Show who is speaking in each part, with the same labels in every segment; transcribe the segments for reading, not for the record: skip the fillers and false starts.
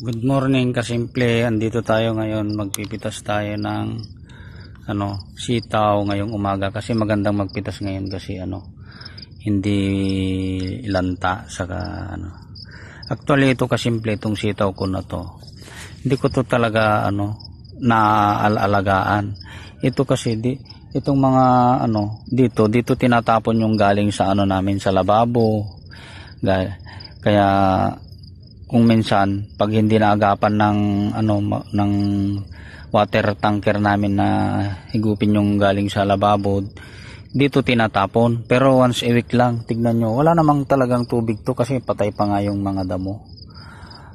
Speaker 1: Good morning kasimple, andito tayo ngayon, magpipitas tayo ng sitaw ngayong umaga kasi magandang magpitas ngayon kasi hindi lanta saka Actually ito kasimple itong sitaw ko na to. Hindi ko to talaga naalagaan. Ito kasi itong mga dito tinatapon yung galing sa namin sa lababo. Kaya kung minsan pag hindi naagapan ng water tanker namin na higupin yung galing sa lababo, dito tinatapon. Pero once a week lang, tignan nyo, wala namang talagang tubig to kasi patay pa nga yung mga damo.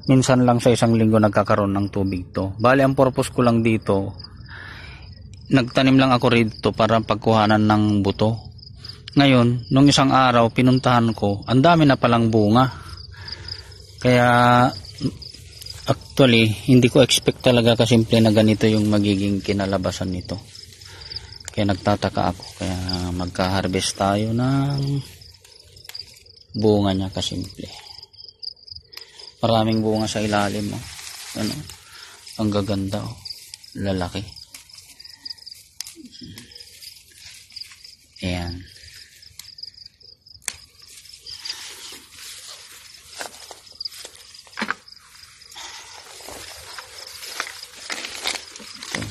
Speaker 1: Minsan lang sa isang linggo nagkakaroon ng tubig to. Bali ang purpose ko lang dito, nagtanim lang ako rito para pagkuhanan ng buto. Ngayon nung isang araw pinuntahan ko, ang dami na palang bunga. Kaya actually hindi ko expect talaga kasimple na ganito yung magiging kinalabasan nito. Kaya nagtataka ako, kaya magka-harvest tayo ng bunga niya kasimple. Maraming bunga sa ilalim, ang gaganda, lalaki. Ayan.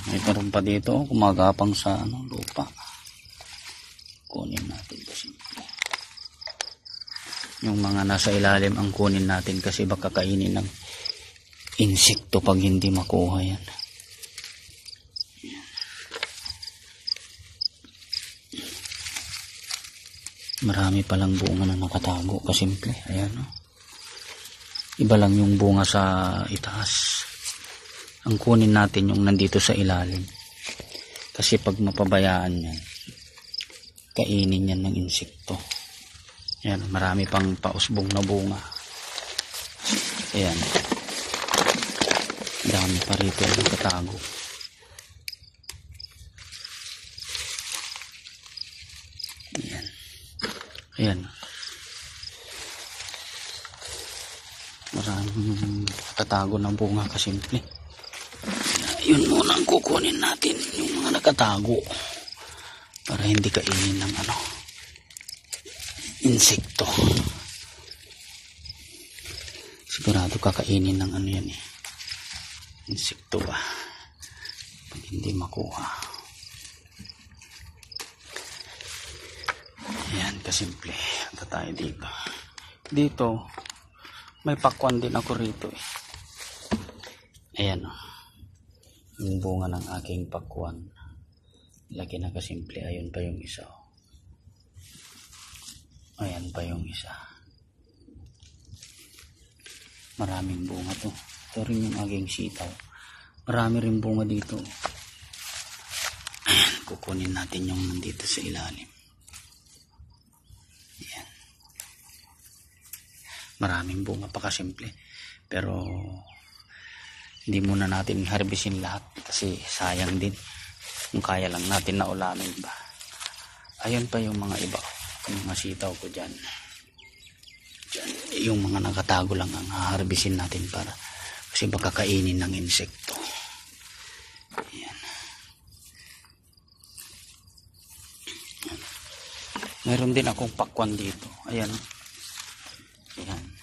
Speaker 1: May meron pa dito, kumagapang sa lupa. Kunin natin kasi. Yung mga nasa ilalim ang kunin natin kasi baka kainin ng insekto pag hindi makuha yan. Marami palang bunga na nakatago kasimple. Ayan, iba lang yung bunga sa itaas. Ang kunin natin yung nandito sa ilalim. Kasi pag mapabayaan yan, kainin yan ng insekto. Ayan, marami pang pausbong na bunga. Ayan. Dami pa rito ang nakatago. Ayan. Ayan. Maraming nakatago ng bunga kasimple. Yun muna ang kukunin natin, yung mga nakatago para hindi kainin ng insekto. Sigurado kakainin ng yan insekto ba pag hindi makuha. Ayan kasimple, ito tayo dito may pakwan din ako rito Ayan yung bunga ng aking pakwan, laki na kasimple. Ayun pa yung isa, ayan pa yung isa. Maraming bunga to. Ito rin yung aking sitaw, marami rin bunga dito. Ayan, kukunin natin yung nandito sa ilalim. Ayan, maraming bunga pa kasimple, pero hindi muna natin harvestin lahat kasi sayang din kung kaya lang natin na ulamin ba. Ayun pa yung mga iba, yung mga sitaw ko dyan, yung mga nakatago lang ang harvestin natin para kasi baka kainin ng insekto. Ayan. Meron din akong pakwan dito. Ayan. Ayan.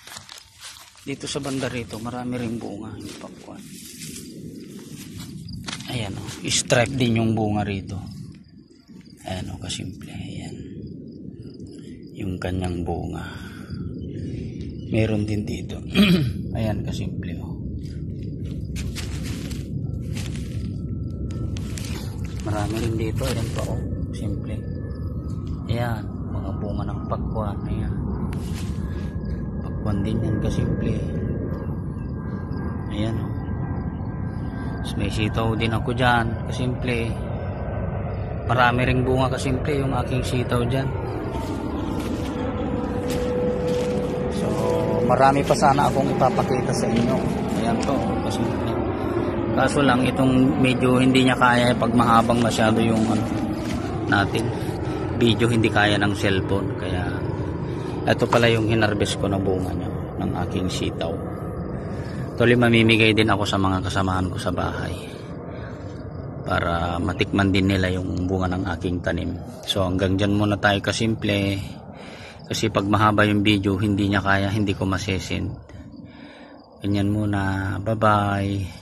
Speaker 1: Dito sa banda rito, marami ring bunga yung pakwan. Ayan stripe din yung bunga rito. Ayan kasimple. Ayan. Yung kanyang bunga. Meron din dito. Ayan kasimple Marami rin dito. Ayan pa simple. Ayan, mga bunga ng pakwan. Ayan. Din yan kasimple. Ayan may sitaw din ako dyan kasimple. Marami ring bunga kasimple yung aking sitaw dyan. So marami pa sana akong ipapakita sa inyo. Ayan to kasimple. Kaso lang itong medyo hindi niya kaya pag mahabang masyado yung natin video, hindi kaya ng cellphone. Kaya ito pala yung hinarvest ko na bunga niya ng aking sitaw. Tuloy mamimigay din ako sa mga kasamahan ko sa bahay para matikman din nila yung bunga ng aking tanim. So hanggang dyan muna tayo kasimple, kasi pag mahaba yung video hindi niya kaya, hindi ko masesend. Ganyan muna, bye bye.